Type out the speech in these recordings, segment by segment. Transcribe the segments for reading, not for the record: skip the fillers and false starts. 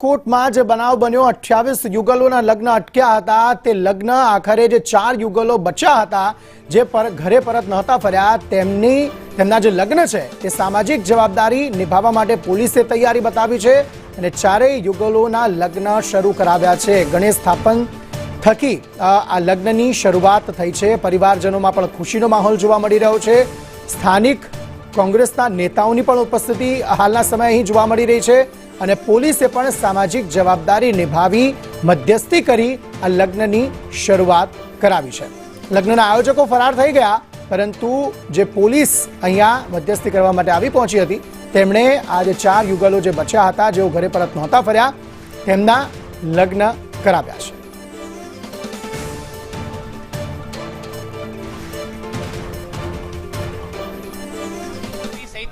કોટમાં જે બનાવ બન્યો 28 યુગલોના લગ્ન અટક્યા હતા તે લગ્ન આખરે જે 4 યુગલો બચ્યા હતા જે ઘરે પરત નહોતા ફર્યા તેમના જે લગ્ન છે તે સામાજિક જવાબદારી નિભાવવા માટે પોલીસે તૈયારી બતાવી છે અને ચારેય યુગલોના લગ્ન શરૂ કરાવ્યા છે। ગણેશ સ્થાપન થકી આ લગ્નની શરૂઆત થઈ છે। પરિવારજનોમાં પણ ખુશીનો માહોલ જોવા મળી રહ્યો છે। સ્થાનિક કોંગ્રેસના નેતાઓની પણ ઉપસ્થિતિ હાલના સમયે અહીં જોવા મળી રહી છે અને પોલીસે પણ સામાજિક જવાબદારી નિભાવી મધ્યસ્થી કરી આ લગ્નની શરૂઆત કરાવી છે। લગ્નના આયોજકો ફરાર થઈ ગયા, પરંતુ જે પોલીસ અહીંયા મધ્યસ્થી કરવા માટે આવી પહોંચી હતી તેમણે આ જે 4 યુગલો જે બચ્યા હતા, જેઓ ઘરે પરત નહોતા ફર્યા, તેમના લગ્ન કરાવ્યા છે।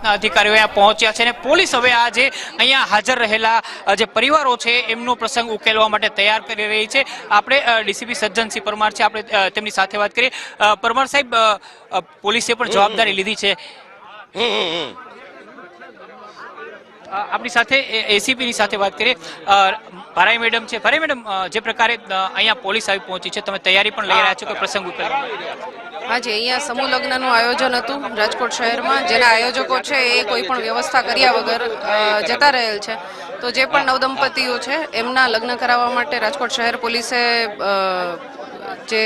અધિકારીઓ અહીંયા પહોંચ્યા છે અને પોલીસ હવે આજે અહીંયા હાજર રહેલા જે પરિવારો છે એમનો પ્રસંગ ઉકેલવા માટે તૈયાર કરી રહી છે। આપણે ડીસીપી સજ્જનસિંહ પરમાર છે, આપણે તેમની સાથે વાત કરીએ। પરમાર સાહેબ, પોલીસે પણ જવાબદારી લીધી છે, આપણી સાથે એસીપી ની સાથે વાત કરીએ। ભારાઈ મેડમ છે, ભારાઈ મેડમ, જે પ્રકારે અહીંયા પોલીસ આવી પહોંચી છે, તમે તૈયારી પણ લઈ રહ્યા છો કે પ્રસંગ ઉકેલવા? हाँ जी, अँ समूह लग्न आयोजन हतुं राजकोट शहर में, जेना आयोजकों है ये कोई पण व्यवस्था कर्या वगर जता रहेल छे। तो जे पण नवदंपतिओ छे एमना लग्न करावा माटे राजकोट शहर पोलीसे जे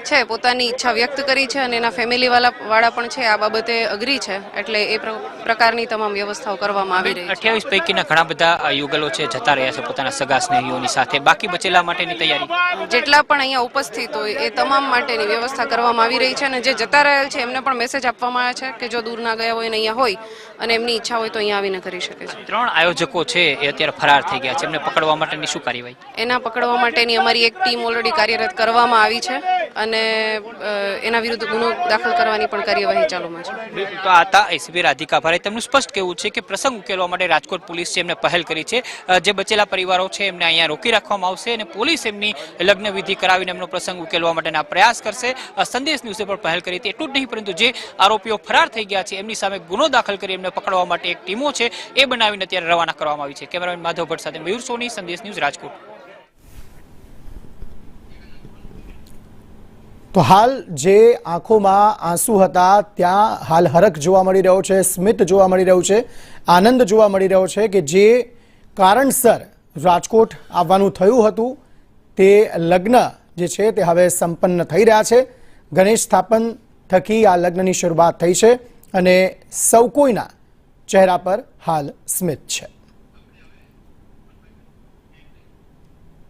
છે પોતાની ઈચ્છા વ્યક્ત કરી છે અને એના ફેમિલી વાળા પણ છે આ બાબતે અગ્રી છે, એટલે એ પ્રકારની તમામ વ્યવસ્થાઓ કરવામાં આવી રહી છે। 28 પૈકીના ઘણા બધા યુગલો છે જતા રહ્યા છે પોતાના સગા સ્નેહીઓની સાથે, બાકી બચેલા માટેની તૈયારી જેટલા પણ અહીંયા ઉપસ્થિત હોય એ તમામ માટેની વ્યવસ્થા કરવામાં આવી રહી છે અને જે જતા રહેલ છે એમને પણ મેસેજ આપવામાં આવ્યા છે કે જો દૂર ના ગયા હોય ને અહીંયા હોય અને એમની ઈચ્છા હોય તો અહીંયા આવીને કરી શકે છે। 3 આયોજકો છે એ અત્યારે ફરાર થઈ ગયા છે, એમને પકડવા માટેની શું કાર્યવાહી? એના પકડવા માટેની અમારી એક ટીમ ઓલરેડી કાર્યરત કરવામાં આવી છે અને એના વિરુદ્ધ ગુનો દાખલ કરવાની પણ કાર્યવાહી ચાલુમાં છે। તો આ હતા એસીપી રાધિકા ભારે, તેમનું સ્પષ્ટ કહેવું છે કે પ્રસંગ ઉકેલવા માટે રાજકોટ પોલીસ છે એમને પહેલ કરી છે। જે બચેલા પરિવારો છે એમને અહીંયા રોકી રાખવામાં આવશે અને પોલીસ એમની લગ્ન વિધિ કરાવીને એમનો પ્રસંગ ઉકેલવા માટેના પ્રયાસ કરશે। સંદેશ ન્યૂઝે પણ પહેલ કરી હતી। એટલું જ નહીં, પરંતુ જે આરોપીઓ ફરાર થઈ ગયા છે એમની સામે ગુનો દાખલ કરી એમને પકડવા માટે એક ટીમો છે એ બનાવીને અત્યારે રવાના કરવામાં આવી છે। કેમેરામેન માધવ ભટ્ટ સાથે મયુર સોની, સંદેશ ન્યૂઝ, રાજકોટ। તો હાલ જે આંખોમાં આંસુ હતા ત્યાં હાલ હરખ જોવા મળી રહ્યો છે, સ્મિત જોવા મળી રહ્યું છે, આનંદ જોવા મળી રહ્યો છે કે જે કારણસર રાજકોટ આવવાનું થયું હતું તે લગ્ન જે છે તે હવે સંપન્ન થઈ રહ્યા છે। ગણેશ સ્થાપન થકી આ લગ્નની શરૂઆત થઈ છે અને સૌ કોઈના ચહેરા પર હાલ સ્મિત છે।